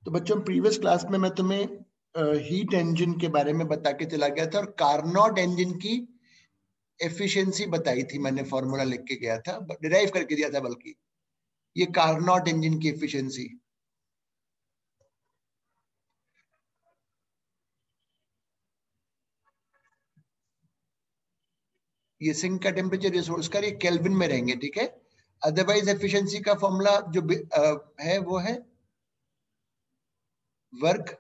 तो बच्चों previous class में मैं तुम्हें हीट इंजन के बारे में बता के चला गया था और कार्नोट इंजन की एफिशिएंसी बताई थी, मैंने फॉर्मूला लिख के गया था, डिराइव करके दिया था, बल्कि ये कार्नोट इंजन की एफिशिएंसी। ये सिंक का टेम्परेचर, रिसोर्स का, ये केल्विन में रहेंगे, ठीक है। अदरवाइज एफिशिएंसी का फॉर्मूला जो है वो है वर्क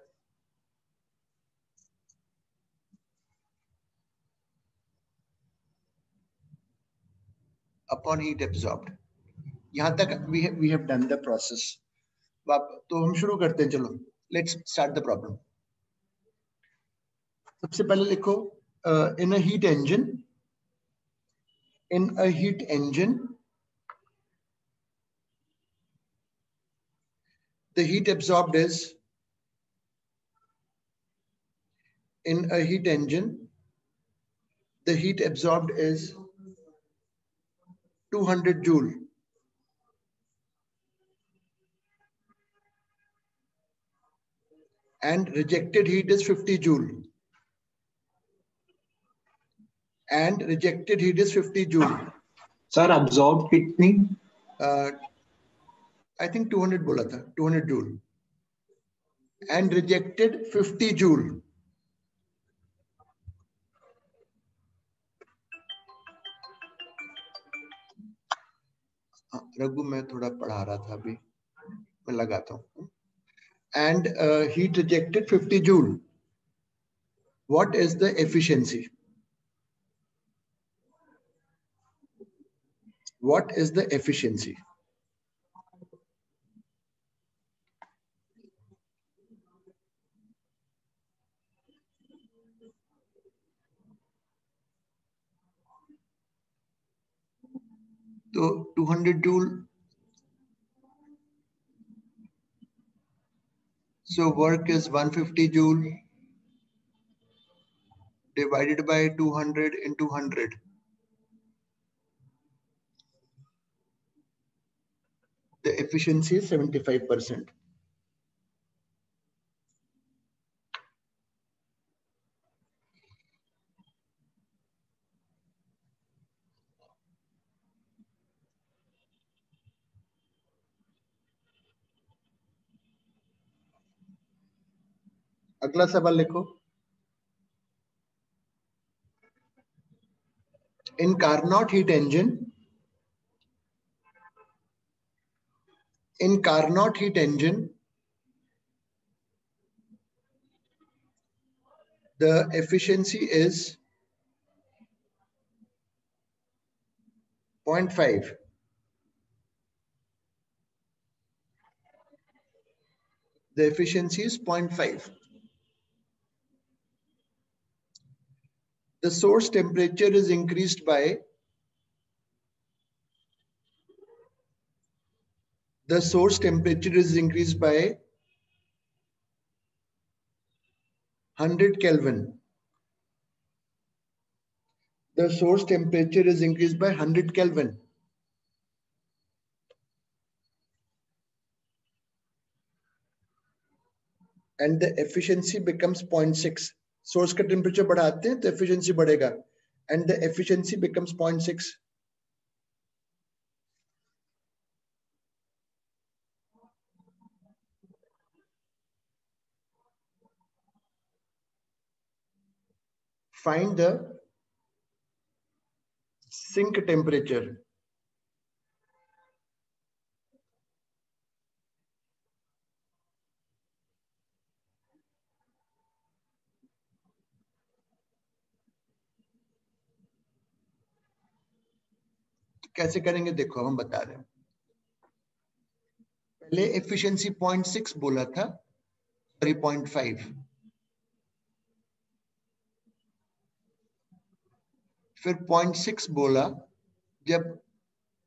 अपॉन हीट एब्सॉर्ब्ड। यहां तक we have done the process. तो हम शुरू करते हैं, चलो लेट्स स्टार्ट द प्रॉब्लम। सबसे पहले लिखो in a heat engine, the heat absorbed is, in a heat engine the heat absorbed is 200 joule and rejected heat is 50 joule, and rejected heat is 50 joule. Sir absorbed कितनी? I think 200 बोला था, 200 joule and rejected 50 joule. Raghu मैं थोड़ा पढ़ा रहा था, अभी मैं लगाता हूँ। And heat rejected 50 joule. What is the efficiency? What is the efficiency? तो 200 joule, so work is 150 joule divided by 200 into 100. The efficiency is 75%. अगला सवाल लिखो। In Carnot heat engine, the efficiency is 0.5. The efficiency is 0.5. The source temperature is increased by 100 Kelvin. The source temperature is increased by 100 Kelvin. And the efficiency becomes 0.6. Source का temperature बढ़ाते हैं तो efficiency बढ़ेगा, and the efficiency becomes 0.6. Find the sink temperature. कैसे करेंगे देखो, हम बता रहे हैं। पहले एफिशिएंसी 0.6 बोला था, सॉरी 0.5, फिर 0.6 बोला जब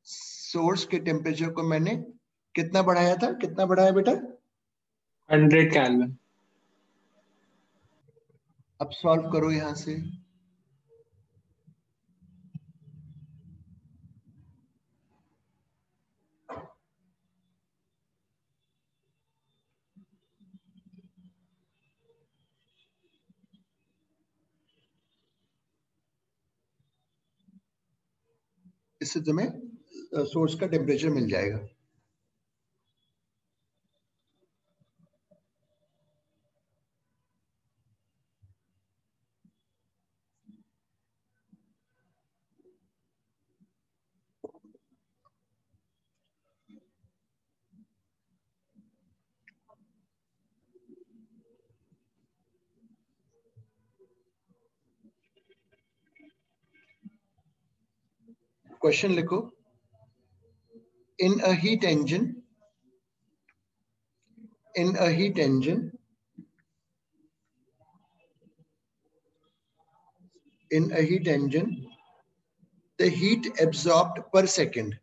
सोर्स के टेम्परेचर को मैंने कितना बढ़ाया था, कितना बढ़ाया बेटा? 100 केल्विन। अब सॉल्व करो यहां से। इससे तुम्हें सोर्स का टेम्परेचर मिल जाएगा। क्वेश्चन लिखो। In a heat engine, in a heat engine, in a heat engine, the heat absorbed per second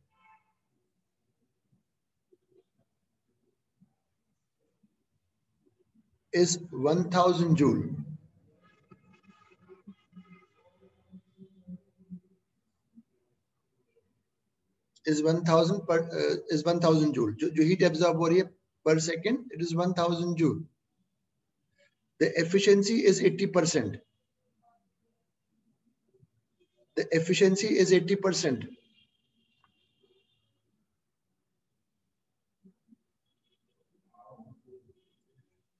is 1000 joule. Is 1000 per is 1000 joule. जो heat absorb हो रही है per second, it is 1000 joule. The efficiency is 80%. The efficiency is 80%.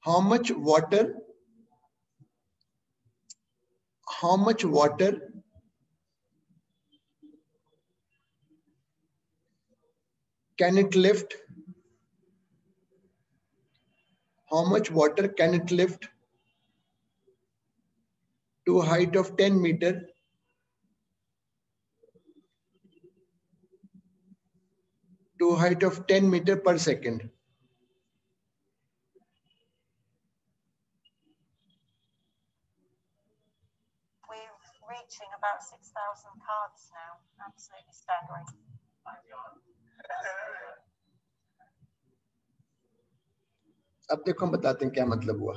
How much water? How much water can it lift? How much water can it lift to a height of 10 meter to a height of 10 meter per second? We're reaching about 6,000 cards now. Absolutely staggering. अब देखो हम बताते हैं क्या मतलब हुआ।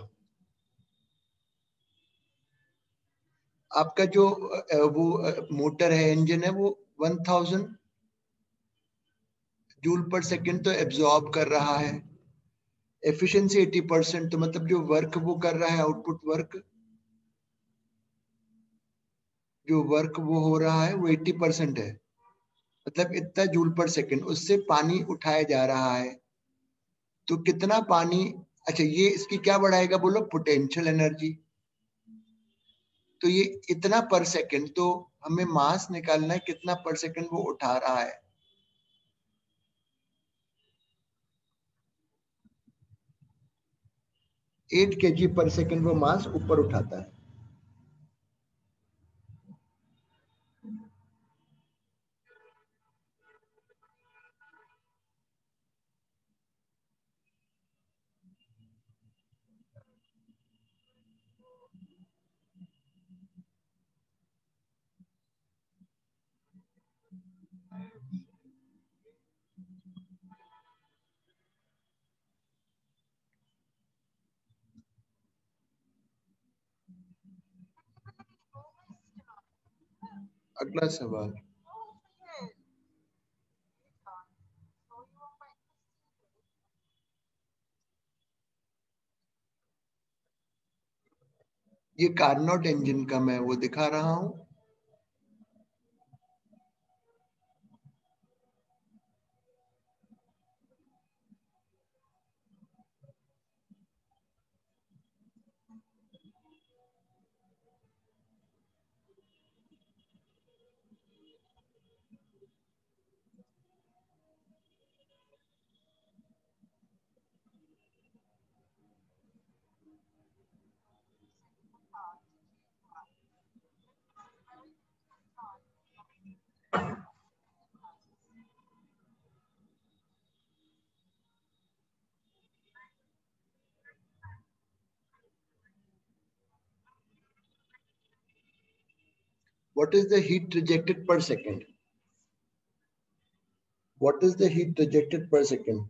आपका जो वो मोटर है, इंजन है, वो 1000 जूल पर सेकंड तो एब्जॉर्ब कर रहा है। एफिशिएंसी 80%, तो मतलब जो वर्क वो कर रहा है, आउटपुट वर्क जो वर्क वो हो रहा है वो 80% है, मतलब इतना जूल पर सेकंड उससे पानी उठाया जा रहा है। तो कितना पानी, अच्छा ये इसकी क्या बढ़ाएगा बोलो, पोटेंशियल एनर्जी। तो ये इतना पर सेकंड, तो हमें मास निकालना है कितना पर सेकंड वो उठा रहा है। एट kg पर सेकंड वो मास ऊपर उठाता है। अगला सवाल, ये कार्नोट इंजन का मैं वो दिखा रहा हूं। What is the heat rejected per second? What is the heat rejected per second?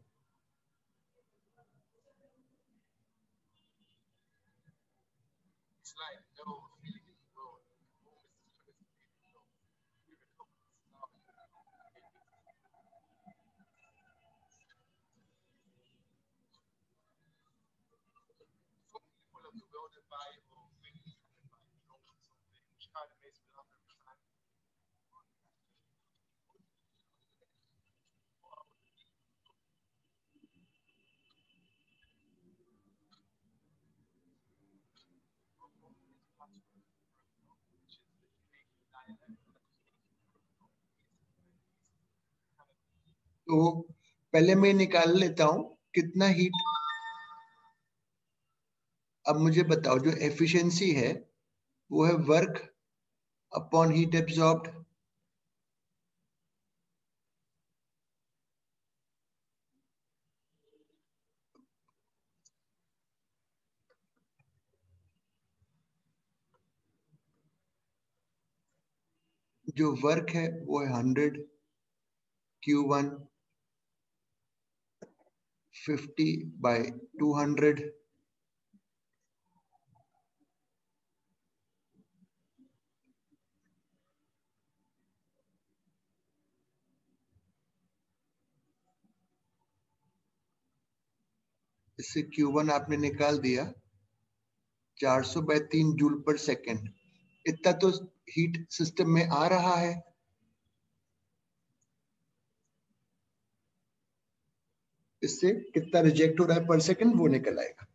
तो पहले मैं निकाल लेता हूं कितना हीट। अब मुझे बताओ जो एफिशिएंसी है वो है वर्क अपॉन हीट एब्जॉर्ब्ड। जो वर्क है वो है 100 Q1 50/200 इससे Q1 आपने निकाल दिया 400/3 जूल पर सेकेंड। इतना तो हीट सिस्टम में आ रहा है। इससे कितना रिजेक्ट हो रहा है पर सेकंड वो निकल आएगा।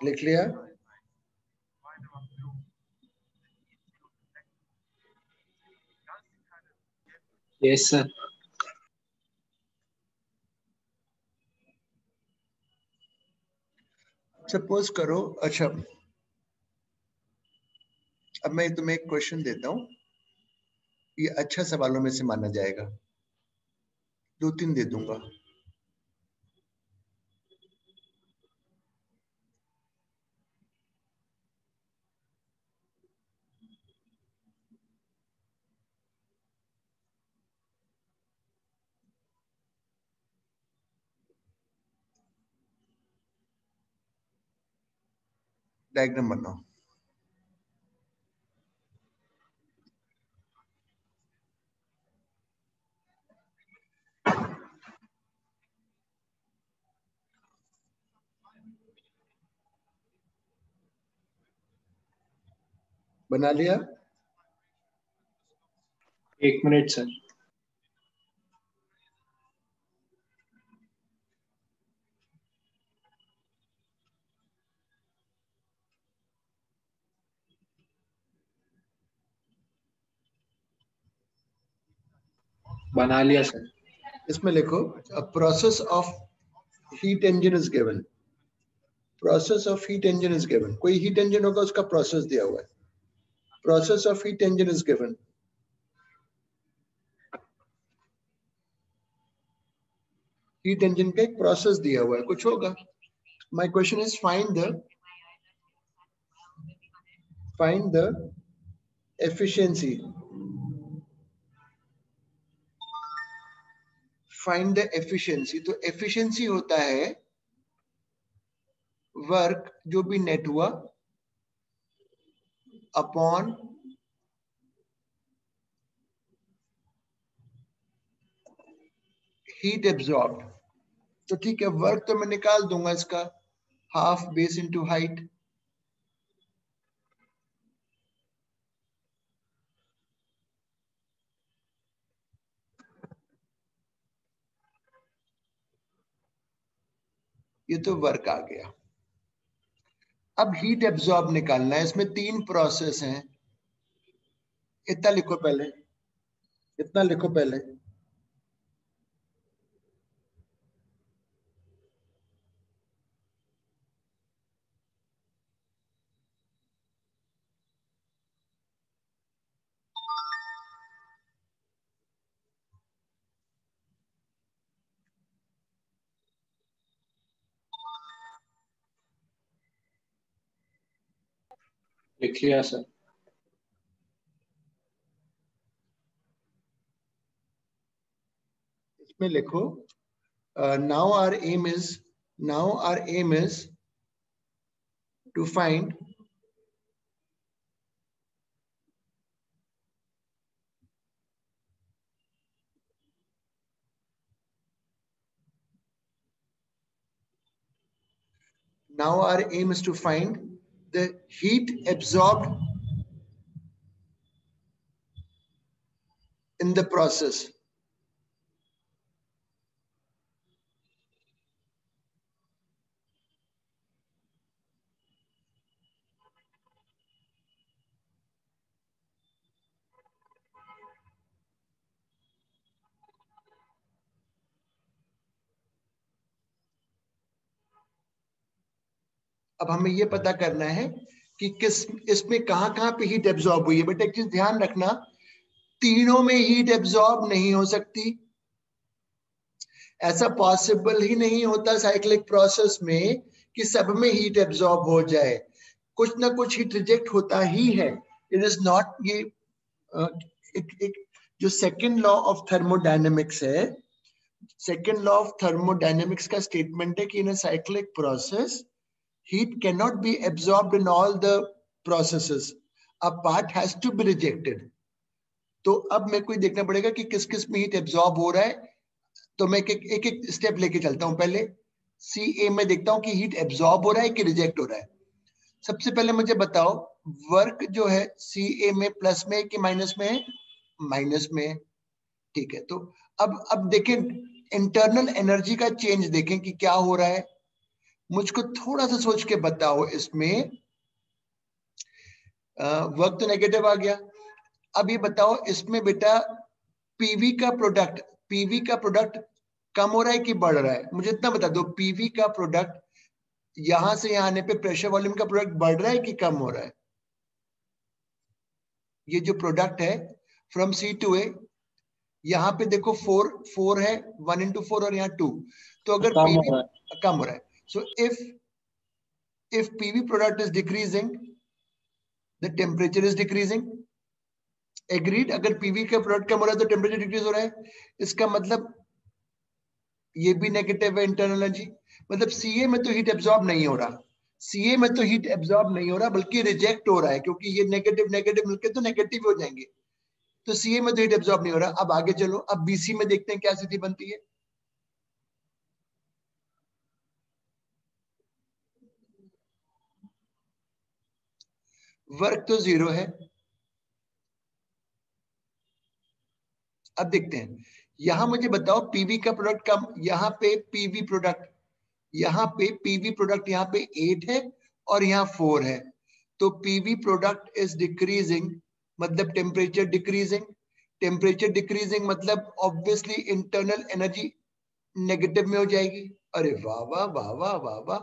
लिख लिया? Yes sir. सपोज करो, अच्छा अब मैं तुम्हें एक क्वेश्चन देता हूं, ये अच्छा सवालों में से माना जाएगा, 2-3 दे दूंगा। डायग्राम बनाओ। बना लिया? 1 मिनट सर। बना लिया सर। इसमें लिखो process of heat engine is given. Process of heat engine is given. कोई हीट इंजन होगा उसका प्रोसेस दिया हुआ है। Process of heat engine is given. Heat engine का एक प्रोसेस दिया हुआ है, कुछ होगा। My question is find the efficiency. Find the efficiency. तो एफिशिएंसी होता है वर्क जो भी नेट हुआ अपॉन हीट एब्जॉर्ब्ड। तो ठीक है, वर्क तो मैं निकाल दूंगा इसका, हाफ बेस इंटू हाइट। ये तो वर्क आ गया। अब हीट एब्जॉर्ब निकालना है। इसमें 3 प्रोसेस हैं। इतना लिखो पहले, इतना लिखो पहले। लिख लिया सर। इसमें लिखो now our aim is to find now our aim is to find the heat absorbed in the process. अब हमें ये पता करना है कि किस इसमें कहां पे हीट एब्जॉर्ब हुई है। बट एक चीज ध्यान रखना, तीनों में हीट एब्जॉर्ब नहीं हो सकती, ऐसा पॉसिबल ही नहीं होता साइक्लिक प्रोसेस में कि सब में हीट एब्जॉर्ब हो जाए, कुछ ना कुछ हीट रिजेक्ट होता ही है। इट इज नॉट ये जो सेकेंड लॉ ऑफ थर्मोडायनेमिक्स है, सेकेंड लॉ ऑफ थर्मोडायनेमिक्स का स्टेटमेंट है कि in a cyclic process heat cannot be absorbed in all the processes, a part has to be rejected. तो अब मेरे को देखना पड़ेगा कि किस किस में हीट एब्जॉर्ब हो रहा है। तो मैं एक एक स्टेप लेके चलता हूं। पहले सी ए में देखता हूं कि हीट एब्जॉर्ब हो रहा है कि रिजेक्ट हो रहा है। सबसे पहले मुझे बताओ वर्क जो है सी ए में प्लस में कि माइनस में है? माइनस में है। ठीक है, तो अब देखें इंटरनल एनर्जी का चेंज देखें कि क्या हो रहा है। मुझको थोड़ा सा सोच के बताओ, इसमें वर्क तो नेगेटिव आ गया। अब ये बताओ इसमें बेटा पीवी का प्रोडक्ट कम हो रहा है कि बढ़ रहा है? मुझे इतना बता दो, पीवी का प्रोडक्ट यहां से यहां आने पे प्रेशर वॉल्यूम का प्रोडक्ट बढ़ रहा है कि कम हो रहा है? ये जो प्रोडक्ट है फ्रॉम सी टू ए, यहाँ पे देखो 4 है, 1 into 4 और यहाँ 2, तो अगर पीवी कम हो रहा है, सो if PV product is decreasing, the temperature is decreasing. Agreed? अगर PV का प्रोडक्ट कम हो रहा है तो टेम्परेचर डिक्रीज हो रहा है। इसका मतलब ये भी नेगेटिव है इंटरनल एनर्जी। मतलब सीए में तो हीट एब्जॉर्ब नहीं हो रहा, सीए में तो हीट एब्जॉर्ब नहीं हो रहा बल्कि रिजेक्ट हो रहा है, क्योंकि ये नेगेटिव नेगेटिव मिलकर तो नेगेटिव हो जाएंगे। तो सीए में तो हीट एब्जॉर्ब नहीं हो रहा। अब आगे चलो, अब बीसी में देखते हैं क्या स्थिति बनती है। वर्क तो 0 है। अब देखते हैं, यहां मुझे बताओ पीवी का प्रोडक्ट कम, यहाँ पे पीवी प्रोडक्ट यहाँ पे 8 है और यहाँ 4 है, तो पीवी प्रोडक्ट इज डिक्रीजिंग, मतलब टेम्परेचर डिक्रीजिंग मतलब ऑब्वियसली इंटरनल एनर्जी नेगेटिव में हो जाएगी। अरे वाह वाह वाह वाह वाह वाह,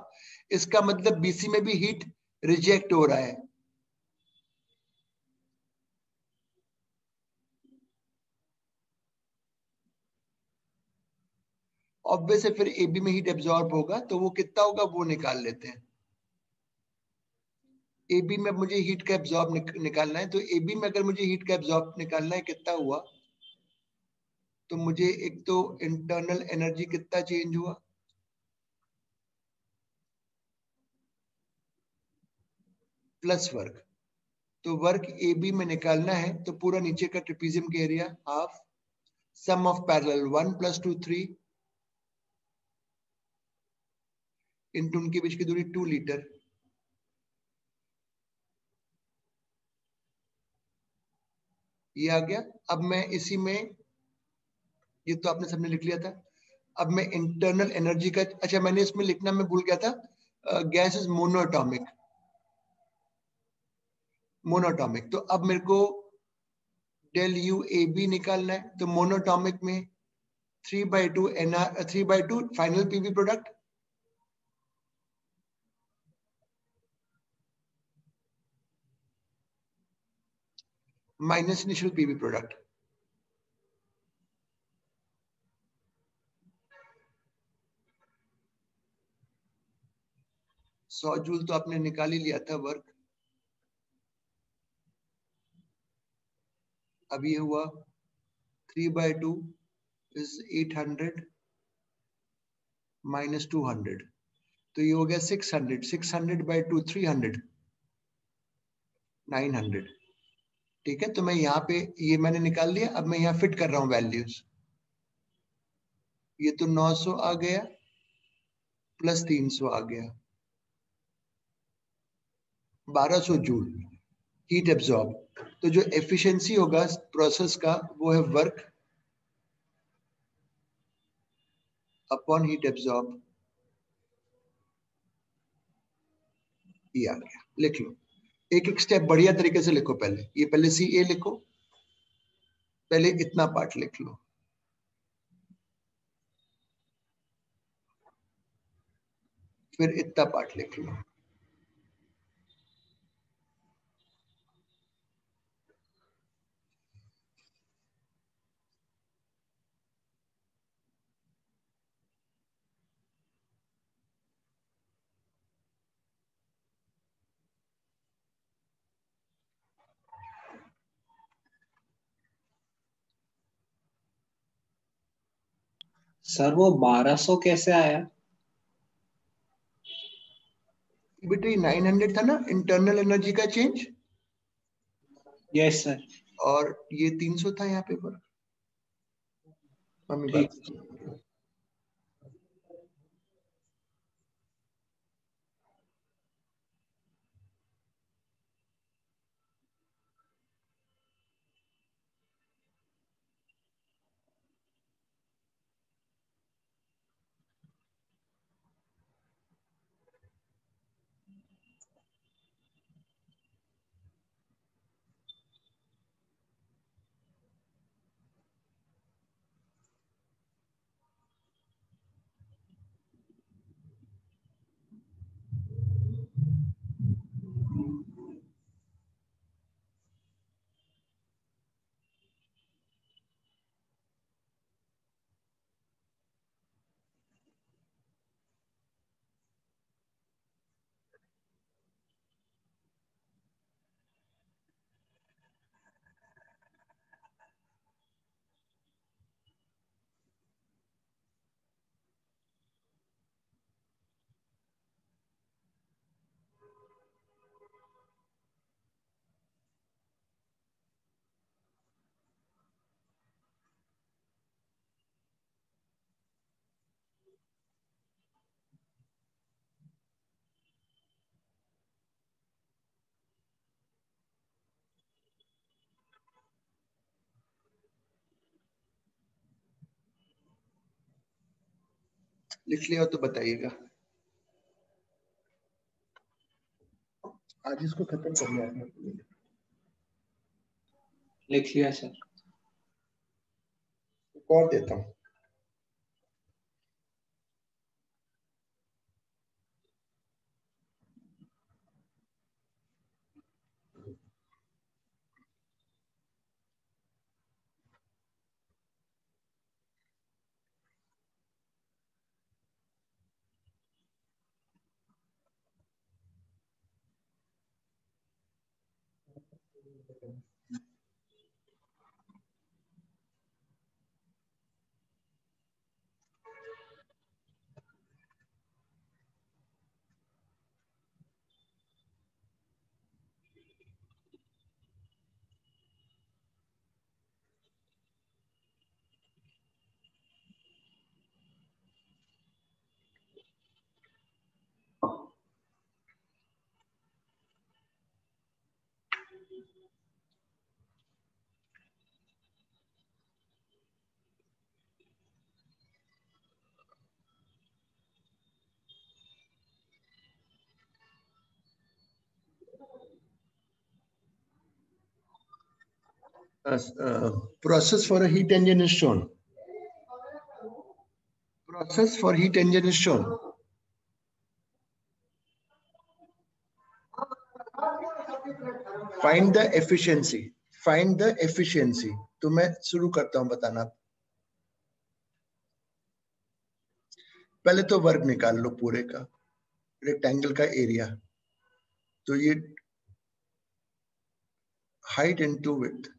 इसका मतलब बीसी में भी हीट रिजेक्ट हो रहा है। ऑब्वियस है, फिर एबी में हीट एब्जॉर्ब होगा, तो वो कितना होगा वो निकाल लेते हैं। एबी में मुझे हीट का एब्जॉर्ब निकालना है, तो एबी में अगर मुझे हीट का एब्जॉर्ब निकालना है कितना हुआ, तो मुझे एक तो इंटरनल एनर्जी कितना चेंज हुआ, प्लस वर्क। तो वर्क एबी में निकालना है तो पूरा नीचे का ट्रेपेजियम का area half sum of parallel 1 + 2 3 into उनके बीच की दूरी 2 लीटर। ये आ गया। अब मैं इसी में, ये तो आपने सबने लिख लिया था, अब मैं इंटरनल एनर्जी का, अच्छा मैंने इसमें लिखना मैं भूल गया था, गैस इज मोनोटॉमिक। तो अब मेरे को डेल यू ए बी निकालना है, तो मोनोटॉमिक में 3/2 NR 3/2 final PV product minus initial PV product. सौ जूल तो आपने निकाल ही लिया था वर्क। अब ये हुआ 3/2 is 800 minus 200, तो ये हो गया 600, 600 by 2 300, 900। ठीक है, तो मैं यहाँ पे ये मैंने निकाल लिया। अब मैं यहाँ फिट कर रहा हूँ वैल्यूज। ये तो 900 आ गया प्लस 300 आ गया, 1200 जूल हीट एब्जॉर्ब। तो जो एफिशिएंसी होगा प्रोसेस का वो है वर्क अपॉन हीट एब्जॉर्ब। ये आ गया, लिख लो। एक एक स्टेप बढ़िया तरीके से लिखो। पहले ये पहले सी ए लिखो, पहले इतना पार्ट लिख लो, फिर इतना पार्ट लिख लो। सर वो 1200 कैसे आया? बेटे 900 था ना इंटरनल एनर्जी का चेंज, यस सर। और ये 300 था यहाँ पे पर। मम्मी बात ठीक। लिख लिया हो तो बताइएगा। आज इसको खत्म करना है। लिख लिया सर। और देता हूँ। Process for a heat engine is shown. Process for heat engine is shown. Find the efficiency. Find the efficiency. तो मैं शुरू करता हूं बताना। पहले तो वर्ग निकाल लो पूरे का, रेक्टेंगल का एरिया। तो ये हाइट इनटू विड्थ,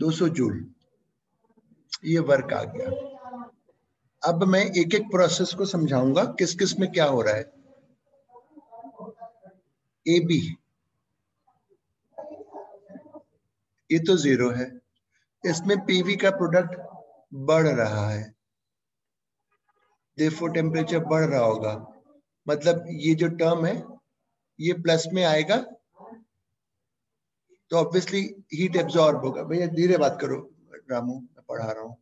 200 जूल, ये वर्क आ गया। अब मैं एक एक प्रोसेस को समझाऊंगा किस किस में क्या हो रहा है। ए बी, ये तो 0 है, इसमें पीवी का प्रोडक्ट बढ़ रहा है, देयरफॉर टेम्परेचर बढ़ रहा होगा, मतलब ये जो टर्म है ये प्लस में आएगा, तो ऑब्वियसली हीट एब्जॉर्ब होगा। भैया धीरे बात करो रामू, मैं पढ़ा रहा हूँ।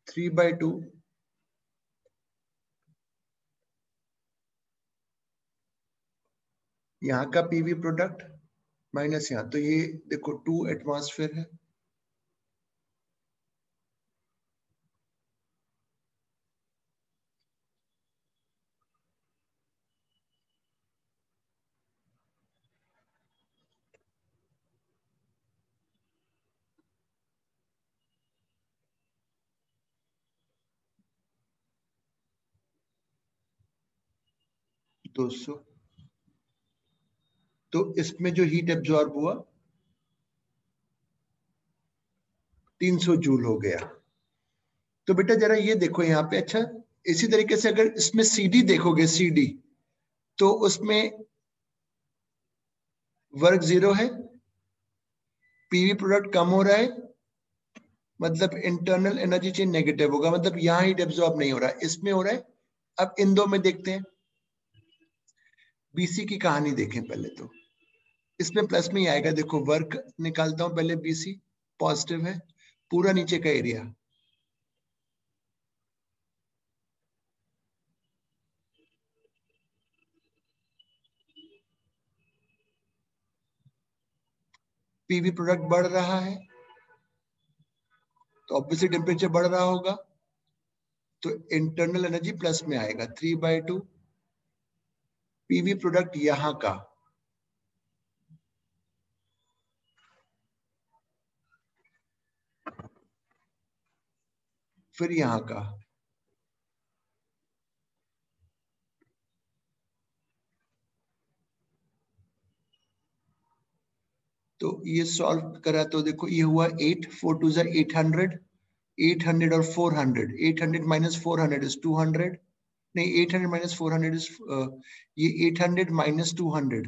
3/2 यहाँ का पीवी प्रोडक्ट माइनस यहाँ, तो ये देखो 2 एटमॉस्फेयर है, दो सौ, तो इसमें जो हीट एब्जॉर्ब हुआ 300 जूल हो गया। तो बेटा जरा ये देखो यहाँ पे, अच्छा इसी तरीके से अगर इसमें सीडी देखोगे, सीडी तो उसमें वर्क 0 है, पीवी प्रोडक्ट कम हो रहा है, मतलब इंटरनल एनर्जी चेंज नेगेटिव होगा, मतलब यहाँ हीट एब्जॉर्ब नहीं हो रहा है, इसमें हो रहा है। अब इन दो में देखते हैं, बीसी की कहानी देखें पहले, तो इसमें प्लस में ही आएगा। देखो वर्क निकालता हूं पहले, बीसी पॉजिटिव है, पूरा नीचे का एरिया, पीवी प्रोडक्ट बढ़ रहा है तो ऑब्वियसली टेम्परेचर बढ़ रहा होगा, तो इंटरनल एनर्जी प्लस में आएगा 3/2, पीवी प्रोडक्ट यहां का फिर यहां का, तो ये सॉल्व करा तो देखो ये हुआ 8, 4 2 800, 800 और 400, 800 माइनस 400 इज 200, नहीं 800 माइनस 400 इज ये 800 माइनस 200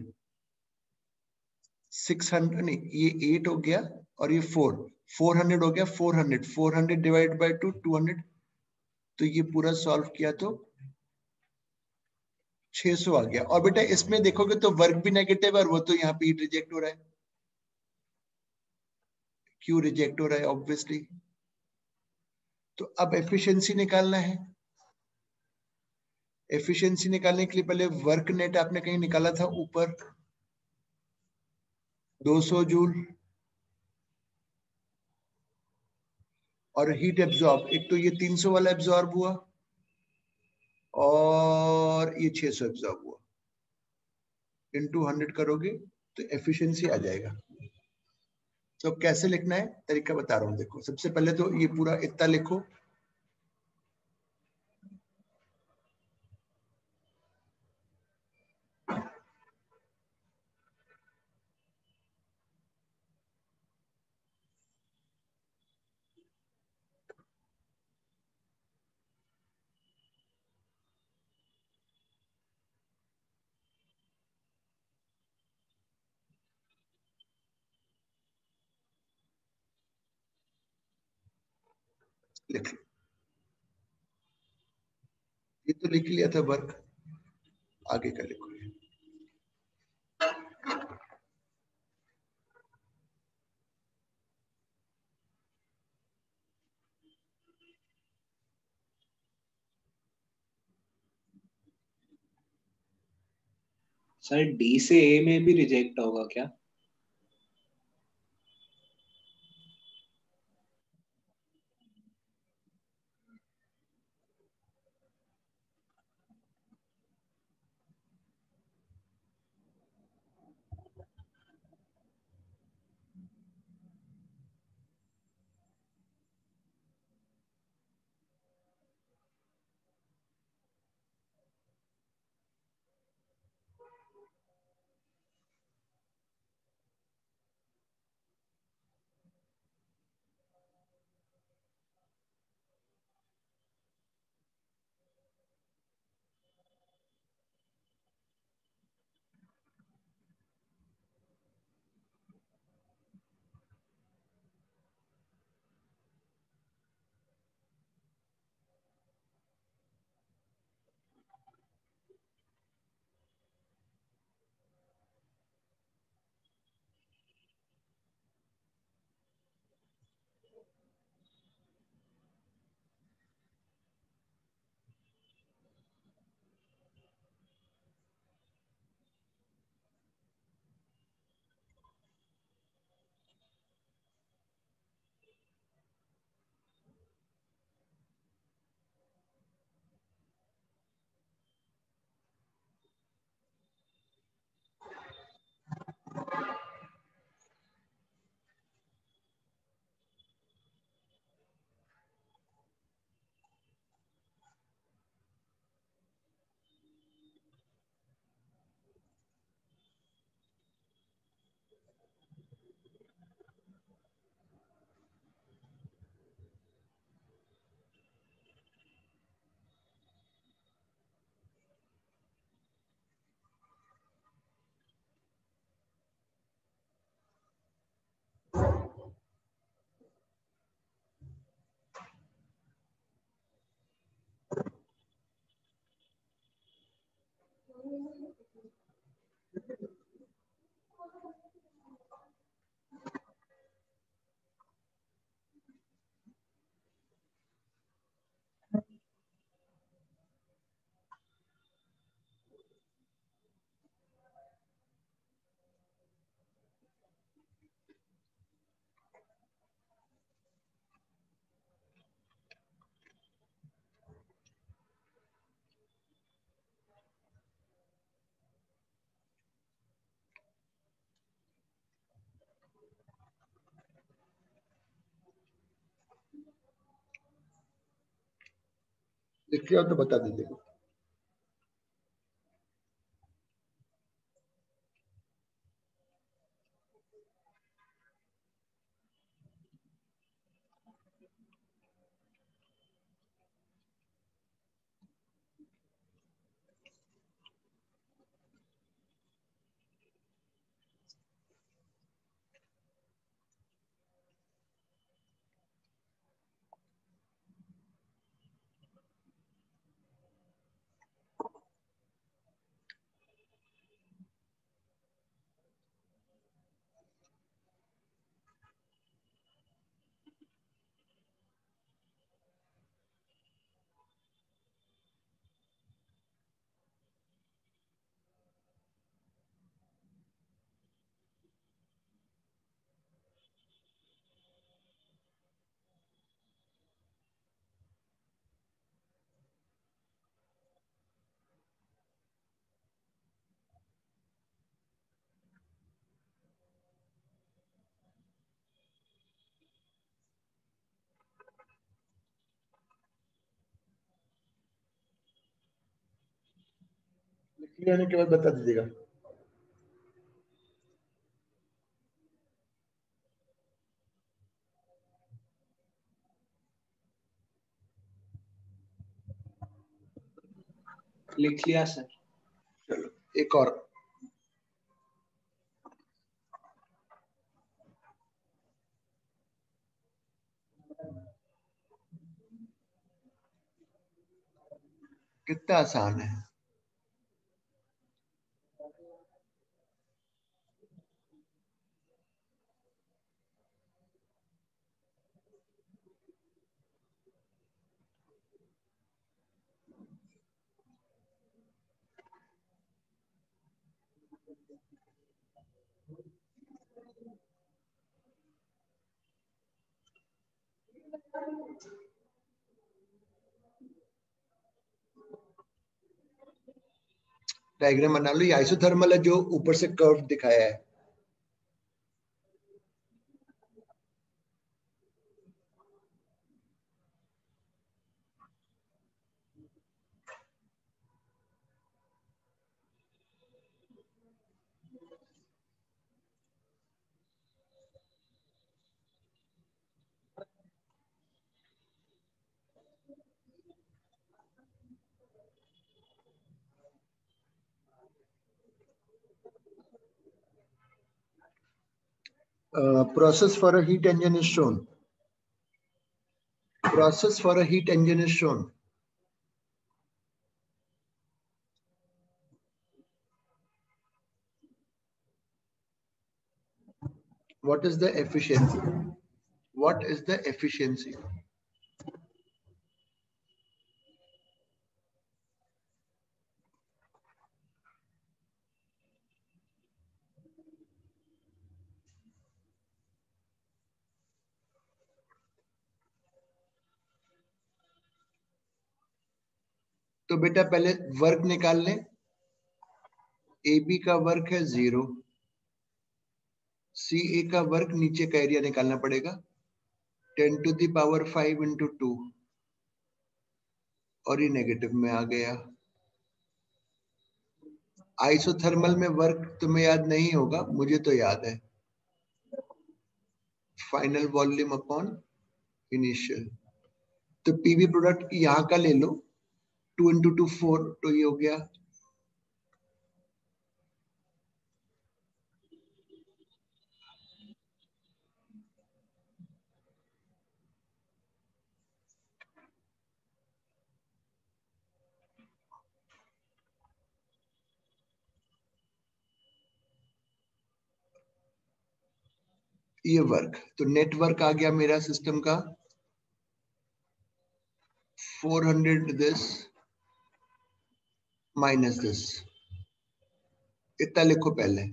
600, नहीं ये 8 हो गया और ये 400 हो गया, 400 डिवाइड बाय 2 200, तो ये पूरा सॉल्व किया तो 600 आ गया। और बेटा इसमें देखोगे तो वर्क भी नेगेटिव है और वो तो यहाँ पे हीट रिजेक्ट हो रहा है, क्यों रिजेक्ट हो रहा है ऑब्वियसली। तो अब एफिशिएंसी निकालना है, एफिशिएंसी निकालने के लिए पहले वर्क नेट आपने कहीं निकाला था ऊपर 200 जूल, और हीट एब्जॉर्ब, एक तो ये 300 वाला एब्जॉर्ब हुआ और ये 600 एब्जॉर्ब हुआ, इनटू 100 करोगे तो एफिशिएंसी आ जाएगा। तो कैसे लिखना है तरीका बता रहा हूं, देखो सबसे पहले तो ये पूरा इतना लिखो, लिख लो, ये तो लिख लिया था वर्क, आगे का लिखो। सर डी से ए में भी रिजेक्ट होगा क्या? लिख लिया हो तो बता दीजिएगा। लिख लिया के बाद बता दीजिएगा। लिख लिया सर। चलो एक और। कितना आसान है। डायग्राम बना लो। ये आइसोथर्मल है जो ऊपर से कर्व दिखाया है। Process for a heat engine is shown. Process for a heat engine is shown. What is the efficiency? What is the efficiency? तो बेटा पहले वर्क निकाल लें। ए बी का वर्क है 0, सी ए का वर्क नीचे का एरिया निकालना पड़ेगा 10⁵ इंटू 2 और ये नेगेटिव में आ गया। आइसोथर्मल में वर्क तुम्हें याद नहीं होगा, मुझे तो याद है। Final volume upon initial. तो पीवी प्रोडक्ट यहाँ का ले लो 2 इंटू 2 4, तो ये हो गया। ये वर्क, तो नेटवर्क आ गया मेरा सिस्टम का 400 दिस माइनस दिस। इतना लिखो पहले।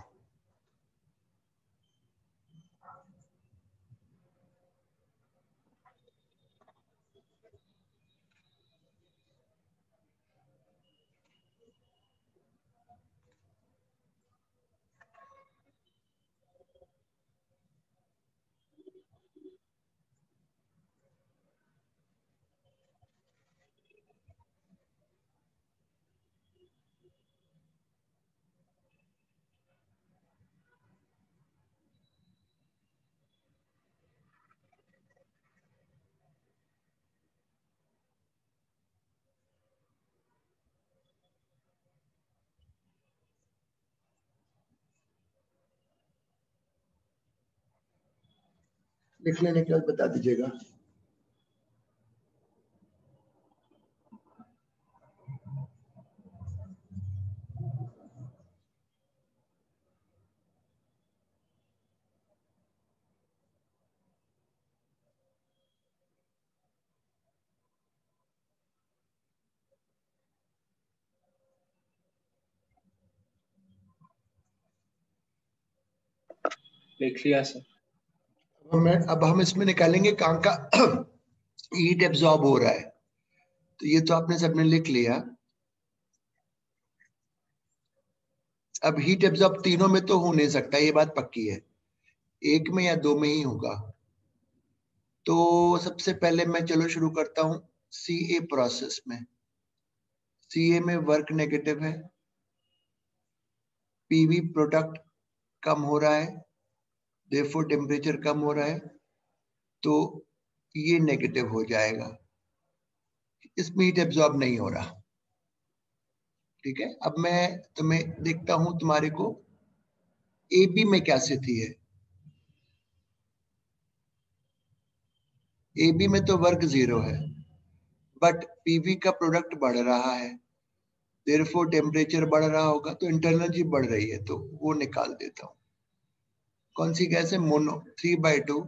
लिख लेने के बाद बता दीजिएगा। लिख लिया सर। अब हम इसमें निकालेंगे कहाँ का हीट एब्जॉर्ब हो रहा है। तो ये तो आपने सबने लिख लिया। अब हीट एब्जॉर्ब तीनों में तो हो नहीं सकता, ये बात पक्की है, एक में या दो में ही होगा। तो सबसे पहले मैं चलो शुरू करता हूं सीए प्रोसेस में। सीए में वर्क नेगेटिव है, पीवी प्रोडक्ट कम हो रहा है, देयरफॉर टेम्परेचर कम हो रहा है, तो ये नेगेटिव हो जाएगा, इसमें हीट एब्जॉर्ब नहीं हो रहा। ठीक है, अब मैं तुम्हें देखता हूं तुम्हारे को ए बी में क्या स्थिति है। ए बी में तो वर्क 0 है, बट पीवी का प्रोडक्ट बढ़ रहा है, देयरफॉर टेम्परेचर बढ़ रहा होगा, तो इंटरनल एनर्जी बढ़ रही है, तो वो निकाल देता हूं। कौन सी गैस है? Mono 3/2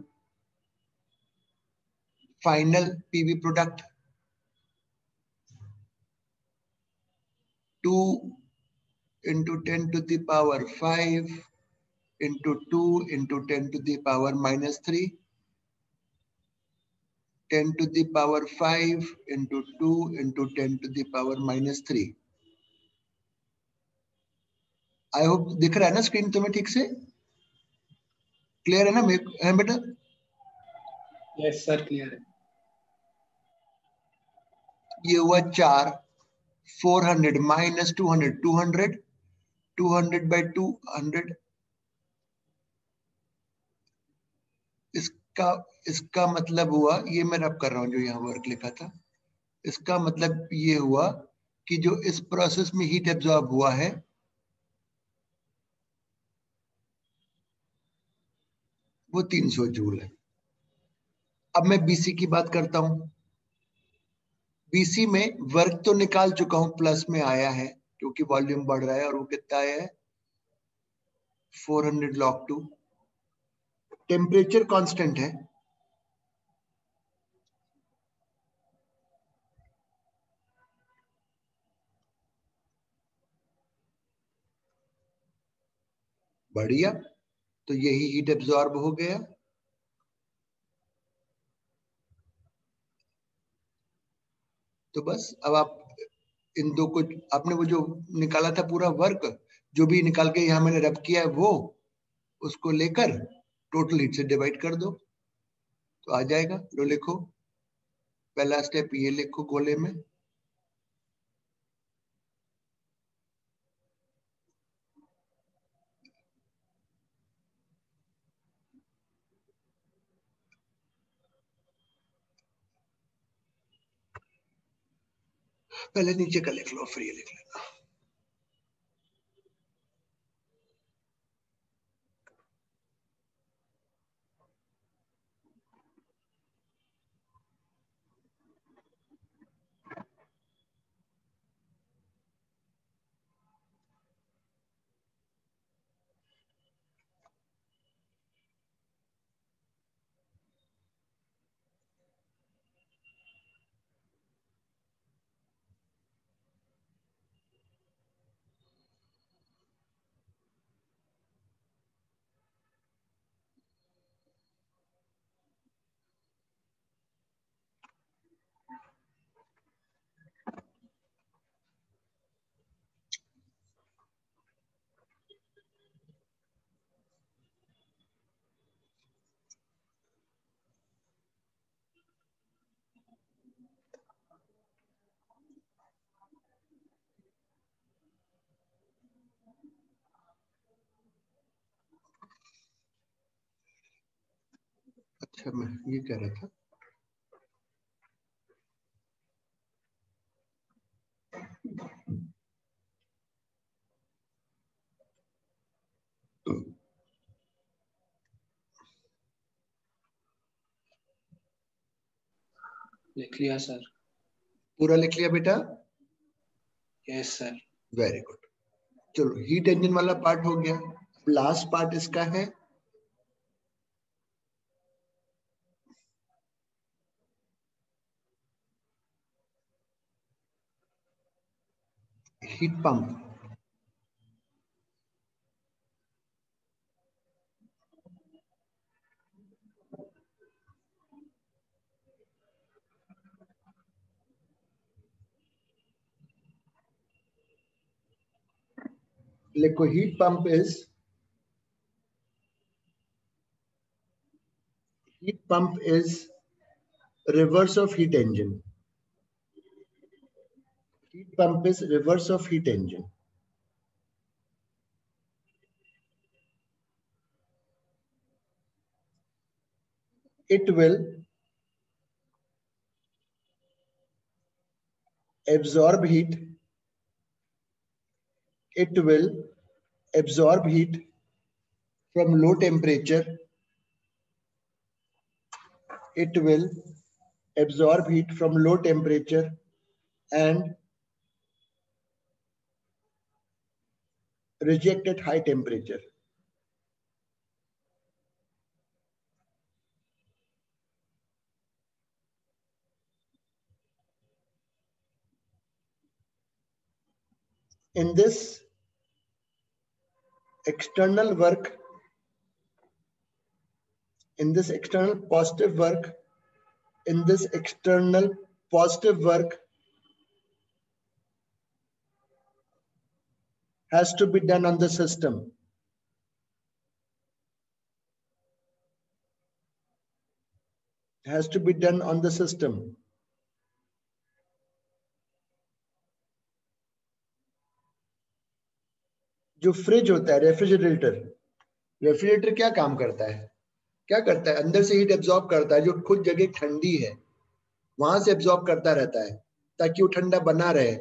final PV product 2 into 10 to the power 5 into 2 into 10 to the power minus 3, 10 to the power 5 into 2 into 10 to the power minus 3। I hope दिख रहा है ना स्क्रीन तुम्हें ठीक से? क्लियर है ना है बेटा? यस सर क्लियर है। ये हुआ 4, 400 माइनस 200, 200, 200 by 200, इसका इसका मतलब हुआ, ये मैं रब कर रहा हूं जो यहाँ वर्क लिखा था, इसका मतलब ये हुआ कि जो इस प्रोसेस में हीट एब्जॉर्ब हुआ है वो 300 जूल है। अब मैं बीसी की बात करता हूं। बीसी में वर्क तो निकाल चुका हूं, प्लस में आया है क्योंकि वॉल्यूम बढ़ रहा है, और वो कितना आया है? 400 log 2। टेम्परेचर कांस्टेंट है, बढ़िया, तो यही हीट एब्जॉर्ब हो गया। तो बस अब आप इन दो को, आपने वो जो निकाला था पूरा वर्क, जो भी निकाल के यहाँ मैंने रब किया है वो, उसको लेकर टोटल हीट से डिवाइड कर दो तो आ जाएगा। लो लिखो, पहला स्टेप ये लिखो गोले में, पहले नीचे का लिख लो फिर ये लिख लेना। अच्छा, मैं ये कह रहा था, लिख लिया सर। पूरा लिख लिया बेटा? Yes sir. Very good. चलो हीट इंजन वाला पार्ट हो गया। लास्ट पार्ट इसका है हीट पंप। लिखो heat pump is reverse of heat engine. Heat pump is reverse of heat engine. It will absorb heat. It will absorb heat from low temperature. It will absorb heat from low temperature and reject at high temperature. In this external work, in this external positive work, in this external positive work has to be done on the system. Has to be done on the system. जो fridge होता है, refrigerator क्या काम करता है? क्या करता है? अंदर से हीट एब्जॉर्ब करता है, जो खुद जगह ठंडी है वहां से एब्जॉर्ब करता रहता है ताकि वो ठंडा बना रहे।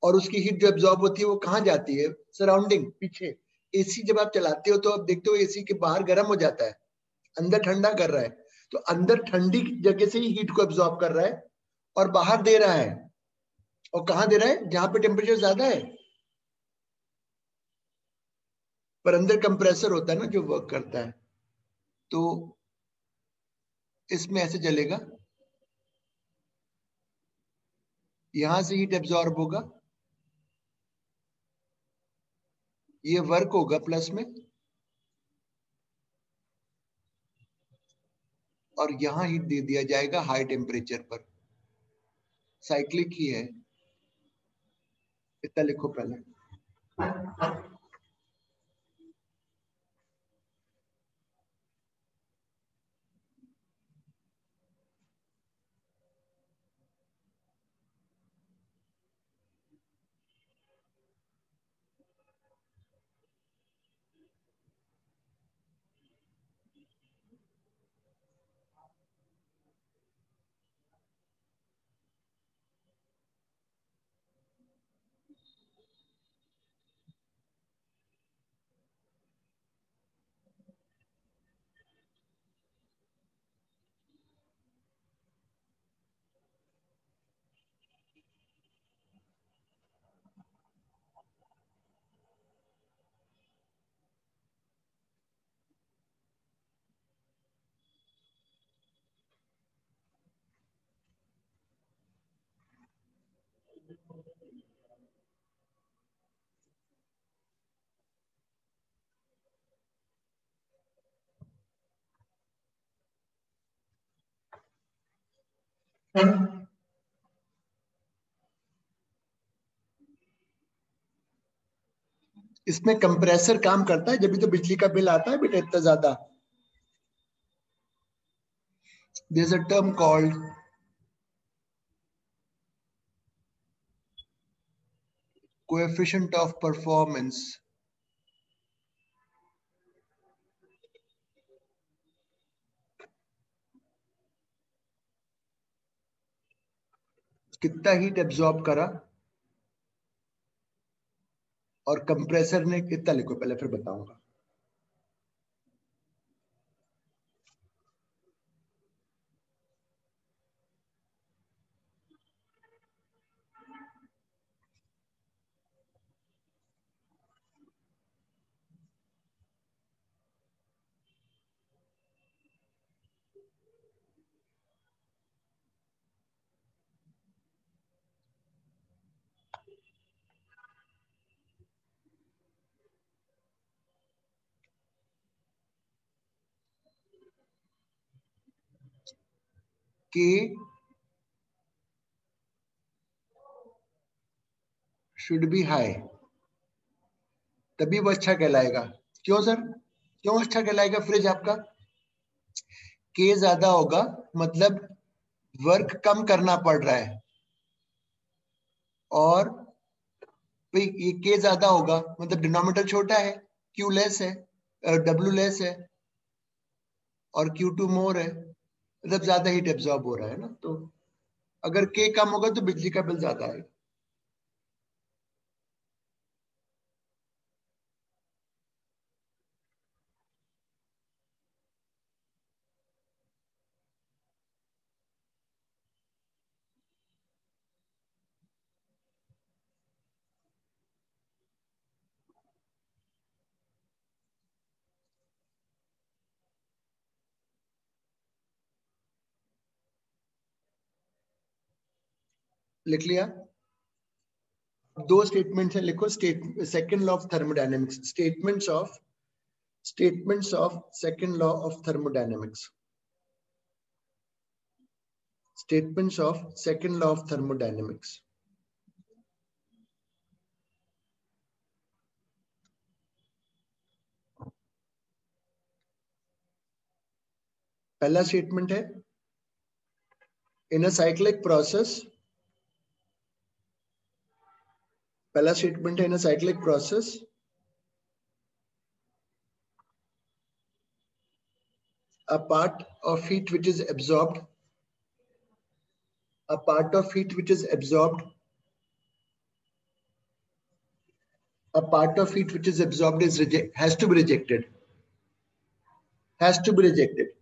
और उसकी हीट जो एब्जॉर्ब होती है वो कहाँ जाती है? सराउंडिंग, पीछे। एसी जब आप चलाते हो तो आप देखते हो एसी के बाहर गर्म हो जाता है, अंदर ठंडा कर रहा है। तो अंदर ठंडी जगह से ही हीट को एब्जॉर्ब कर रहा है और बाहर दे रहा है। और कहाँ दे रहा है? जहां पे टेम्परेचर ज्यादा है। पर अंदर कंप्रेसर होता है ना जो वर्क करता है। तो इसमें ऐसे चलेगा, यहां से हीट एब्जॉर्ब होगा, ये वर्क होगा प्लस में, और यहां हीट दे दिया जाएगा हाई टेम्परेचर पर। साइक्लिक ही है। इतना लिखो पहले। इसमें कंप्रेसर काम करता है, जब भी तो बिजली का बिल आता है बेटा इतना ज्यादा। There's a term called coefficient of performance. कितना हीट एब्जॉर्ब करा और कंप्रेसर ने कितना, लिखो पहले फिर बताऊंगा। K should be high, तभी वो अच्छा कहलाएगा। क्यों सर, क्यों अच्छा कहलाएगा फ्रिज आपका? K ज्यादा होगा मतलब वर्क कम करना पड़ रहा है, और ये K ज्यादा होगा मतलब डिनोमिनेटर छोटा है, Q लेस है, W लेस है, और Q2 मोर है, मतलब ज्यादा हीट एब्जॉर्ब हो रहा है ना। तो अगर K कम होगा तो बिजली का बिल ज्यादा आएगा। लिख लिया? दो स्टेटमेंट्स है, लिखो। Second law of thermodynamics, statements of second law of thermodynamics, statements of second law of thermodynamics. पहला स्टेटमेंट है, इन अ साइक्लिक प्रोसेस, पहला स्टेटमेंट है, in a cyclic process a part of heat which is absorbed, a part of heat which is absorbed, a part of heat which is absorbed is has to be rejected, has to be rejected.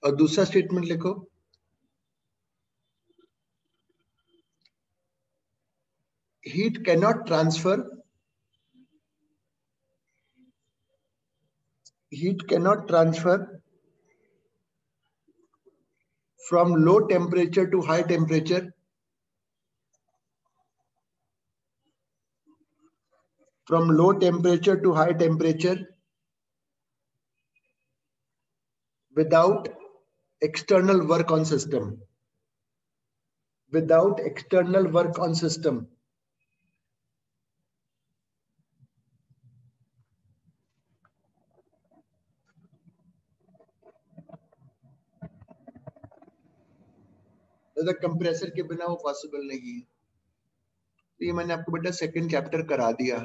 और दूसरा statement लिखो, heat cannot transfer, heat cannot transfer from low temperature to high temperature, from low temperature to high temperature without external work on system, without external work on system. Compressor के बिना वो possible नहीं है। तो ये मैंने आपको बेटा सेकंड चैप्टर करा दिया।